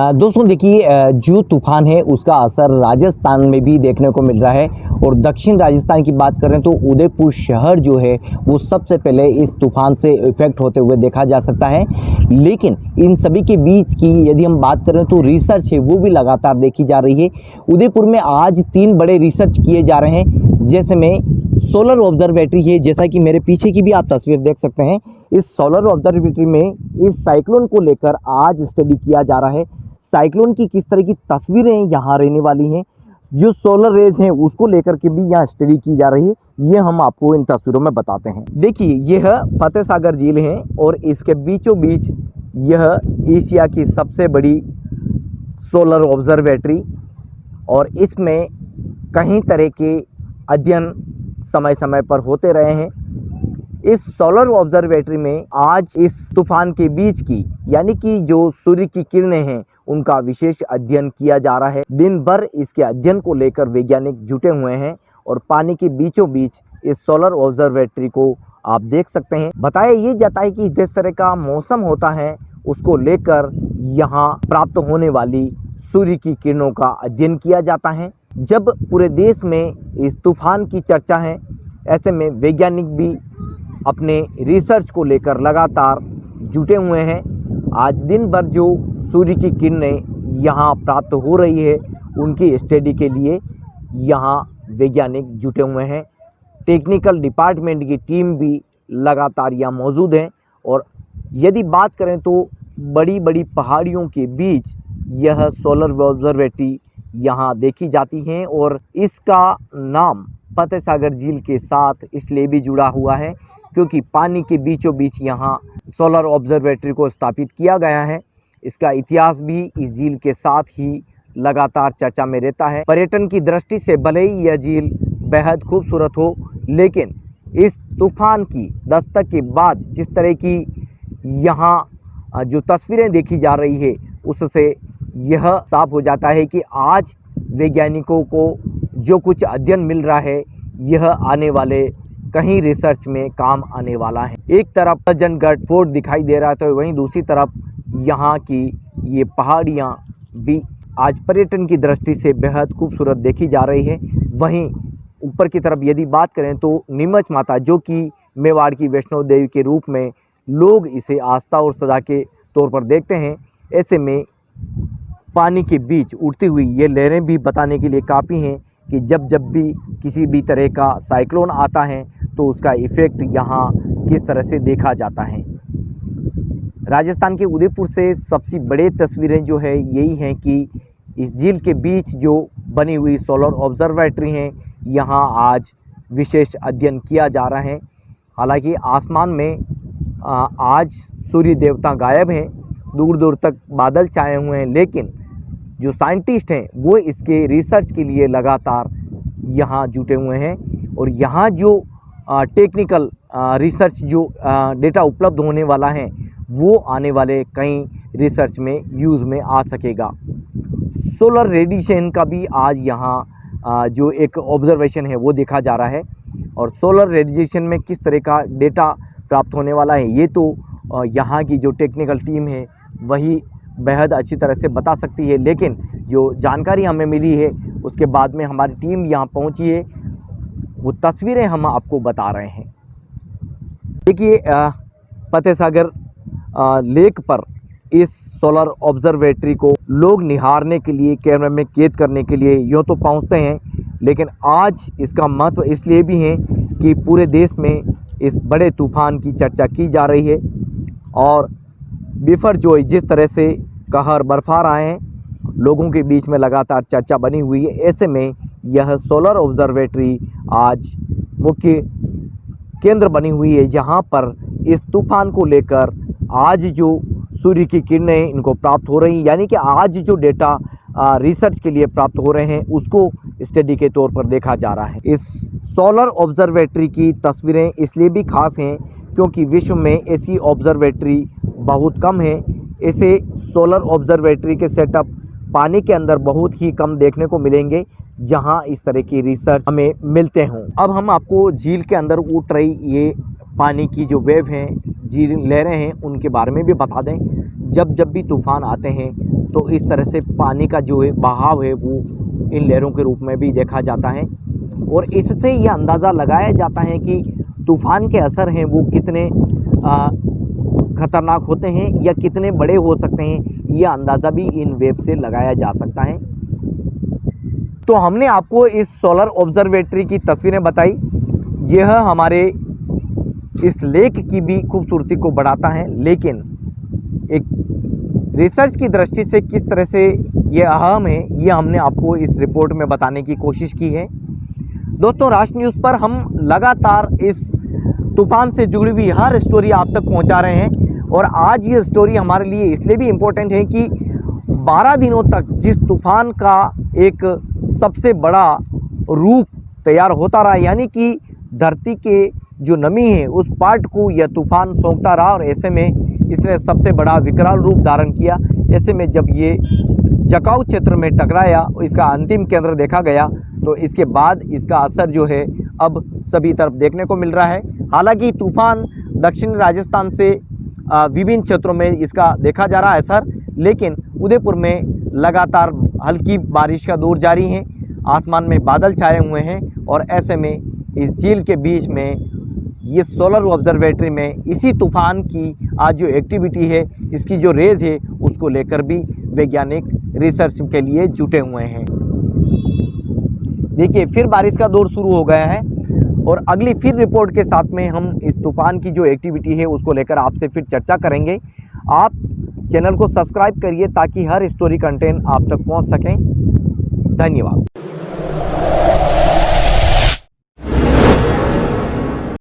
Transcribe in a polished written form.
दोस्तों देखिए, जो तूफान है उसका असर राजस्थान में भी देखने को मिल रहा है। और दक्षिण राजस्थान की बात करें तो उदयपुर शहर जो है वो सबसे पहले इस तूफान से इफेक्ट होते हुए देखा जा सकता है। लेकिन इन सभी के बीच की यदि हम बात करें तो रिसर्च है वो भी लगातार देखी जा रही है। उदयपुर में आज 3 बड़े रिसर्च किए जा रहे हैं, जैसे में सोलर ऑब्जर्वेटरी है, जैसा कि मेरे पीछे की भी आप तस्वीर देख सकते हैं। इस सोलर ऑब्जर्वेटरी में इस साइक्लोन को लेकर आज स्टडी किया जा रहा है। साइक्लोन की किस तरह की तस्वीरें यहाँ रहने वाली हैं, जो सोलर रेज हैं उसको लेकर के भी यहाँ स्टडी की जा रही है, ये हम आपको इन तस्वीरों में बताते हैं। देखिए, यह फतेह सागर झील है और इसके बीचों बीच यह एशिया की सबसे बड़ी सोलर ऑब्जर्वेटरी, और इसमें कई तरह के अध्ययन समय समय पर होते रहे हैं। इस सोलर ऑब्जर्वेटरी में आज इस तूफान के बीच की यानी कि जो सूर्य की किरणें हैं उनका विशेष अध्ययन किया जा रहा है। दिन भर इसके अध्ययन को लेकर वैज्ञानिक जुटे हुए हैं और पानी के बीचों बीच इस सोलर ऑब्जर्वेटरी को आप देख सकते हैं। बताया ये जाता है कि जिस तरह का मौसम होता है उसको लेकर यहाँ प्राप्त होने वाली सूर्य की किरणों का अध्ययन किया जाता है। जब पूरे देश में इस तूफान की चर्चा है, ऐसे में वैज्ञानिक भी अपने रिसर्च को लेकर लगातार जुटे हुए हैं। आज दिन भर जो सूर्य की किरणें यहाँ प्राप्त हो रही है उनकी स्टडी के लिए यहाँ वैज्ञानिक जुटे हुए हैं। टेक्निकल डिपार्टमेंट की टीम भी लगातार यहाँ मौजूद है। और यदि बात करें तो बड़ी बड़ी पहाड़ियों के बीच यह सोलर ऑब्जर्वेटरी यहाँ देखी जाती हैं, और इसका नाम फतेह सागर झील के साथ इसलिए भी जुड़ा हुआ है क्योंकि पानी के बीचों बीच यहाँ सोलर ऑब्जर्वेटरी को स्थापित किया गया है। इसका इतिहास भी इस झील के साथ ही लगातार चर्चा में रहता है। पर्यटन की दृष्टि से भले ही यह झील बेहद खूबसूरत हो, लेकिन इस तूफान की दस्तक के बाद जिस तरह की यहाँ जो तस्वीरें देखी जा रही है उससे यह साफ हो जाता है कि आज वैज्ञानिकों को जो कुछ अध्ययन मिल रहा है यह आने वाले कहीं रिसर्च में काम आने वाला है। एक तरफ सज्जनगढ़ फोर्ट दिखाई दे रहा है तो वहीं दूसरी तरफ यहाँ की ये पहाड़ियाँ भी आज पर्यटन की दृष्टि से बेहद खूबसूरत देखी जा रही है। वहीं ऊपर की तरफ यदि बात करें तो नीमच माता, जो कि मेवाड़ की वैष्णो देवी के रूप में लोग इसे आस्था और सदा के तौर पर देखते हैं, ऐसे में पानी के बीच उड़ती हुई ये लहरें भी बताने के लिए काफ़ी हैं कि जब जब भी किसी भी तरह का साइक्लोन आता है तो उसका इफ़ेक्ट यहाँ किस तरह से देखा जाता है। राजस्थान के उदयपुर से सबसे बड़े तस्वीरें जो है यही हैं कि इस झील के बीच जो बनी हुई सोलर ऑब्जर्वेटरी हैं यहाँ आज विशेष अध्ययन किया जा रहा है। हालांकि आसमान में आज सूर्य देवता गायब हैं, दूर दूर तक बादल छाए हुए हैं, लेकिन जो साइंटिस्ट हैं वो इसके रिसर्च के लिए लगातार यहाँ जुटे हुए हैं। और यहाँ जो टेक्निकल रिसर्च जो डेटा उपलब्ध होने वाला है वो आने वाले कई रिसर्च में यूज़ में आ सकेगा। सोलर रेडिएशन का भी आज यहाँ जो एक ऑब्जर्वेशन है वो देखा जा रहा है, और सोलर रेडिएशन में किस तरह का डेटा प्राप्त होने वाला है ये तो यहाँ की जो टेक्निकल टीम है वही बेहद अच्छी तरह से बता सकती है। लेकिन जो जानकारी हमें मिली है उसके बाद में हमारी टीम यहाँ पहुँची है, वो तस्वीरें हम आपको बता रहे हैं। देखिए, फतेह सागर लेक पर इस सोलर ऑब्जर्वेटरी को लोग निहारने के लिए, कैमरे में कैद करने के लिए यूँ तो पहुँचते हैं, लेकिन आज इसका महत्व इसलिए भी है कि पूरे देश में इस बड़े तूफान की चर्चा की जा रही है। और बिफरजोई जिस तरह से कहर बरफा रहे हैं, लोगों के बीच में लगातार चर्चा बनी हुई है। ऐसे में यह सोलर ऑब्जर्वेटरी आज मुख्य केंद्र बनी हुई है, जहां पर इस तूफान को लेकर आज जो सूर्य की किरणें इनको प्राप्त हो रही, यानी कि आज जो डेटा रिसर्च के लिए प्राप्त हो रहे हैं उसको स्टडी के तौर पर देखा जा रहा है। इस सोलर ऑब्जर्वेटरी की तस्वीरें इसलिए भी खास हैं क्योंकि विश्व में ऐसी ऑब्जर्वेटरी बहुत कम है। ऐसे सोलर ऑब्जर्वेटरी के सेटअप पानी के अंदर बहुत ही कम देखने को मिलेंगे जहां इस तरह की रिसर्च हमें मिलते हों। अब हम आपको झील के अंदर उठ रही ये पानी की जो वेव हैं, झील लहरें हैं, उनके बारे में भी बता दें। जब जब भी तूफ़ान आते हैं तो इस तरह से पानी का जो है बहाव है वो इन लहरों के रूप में भी देखा जाता है और इससे यह अंदाज़ा लगाया जाता है कि तूफ़ान के असर हैं वो कितने ख़तरनाक होते हैं या कितने बड़े हो सकते हैं, यह अंदाज़ा भी इन वेव से लगाया जा सकता है। तो हमने आपको इस सोलर ऑब्जर्वेटरी की तस्वीरें बताई। यह हमारे इस लेक की भी खूबसूरती को बढ़ाता है, लेकिन एक रिसर्च की दृष्टि से किस तरह से ये अहम है, ये हमने आपको इस रिपोर्ट में बताने की कोशिश की है। दोस्तों, राष्ट्र न्यूज़ पर हम लगातार इस तूफ़ान से जुड़ी हुई हर स्टोरी आप तक पहुंचा रहे हैं और आज ये स्टोरी हमारे लिए इसलिए भी इम्पोर्टेंट है कि 12 दिनों तक जिस तूफ़ान का एक सबसे बड़ा रूप तैयार होता रहा, यानी कि धरती के जो नमी है उस पार्ट को यह तूफ़ान सोंखता रहा और ऐसे में इसने सबसे बड़ा विकराल रूप धारण किया। ऐसे में जब ये जकाऊ क्षेत्र में टकराया, इसका अंतिम केंद्र देखा गया, तो इसके बाद इसका असर जो है अब सभी तरफ देखने को मिल रहा है। हालांकि तूफ़ान दक्षिण राजस्थान से विभिन्न क्षेत्रों में इसका देखा जा रहा है असर, लेकिन उदयपुर में लगातार हल्की बारिश का दौर जारी है, आसमान में बादल छाए हुए हैं और ऐसे में इस झील के बीच में ये सोलर ऑब्जर्वेटरी में इसी तूफ़ान की आज जो एक्टिविटी है, इसकी जो रेज है, उसको लेकर भी वैज्ञानिक रिसर्च के लिए जुटे हुए हैं। देखिए, फिर बारिश का दौर शुरू हो गया है और अगली फिर रिपोर्ट के साथ में हम इस तूफ़ान की जो एक्टिविटी है उसको लेकर आपसे फिर चर्चा करेंगे। आप चैनल को सब्सक्राइब करिए ताकि हर स्टोरी कंटेंट आप तक पहुंच सकें। धन्यवाद।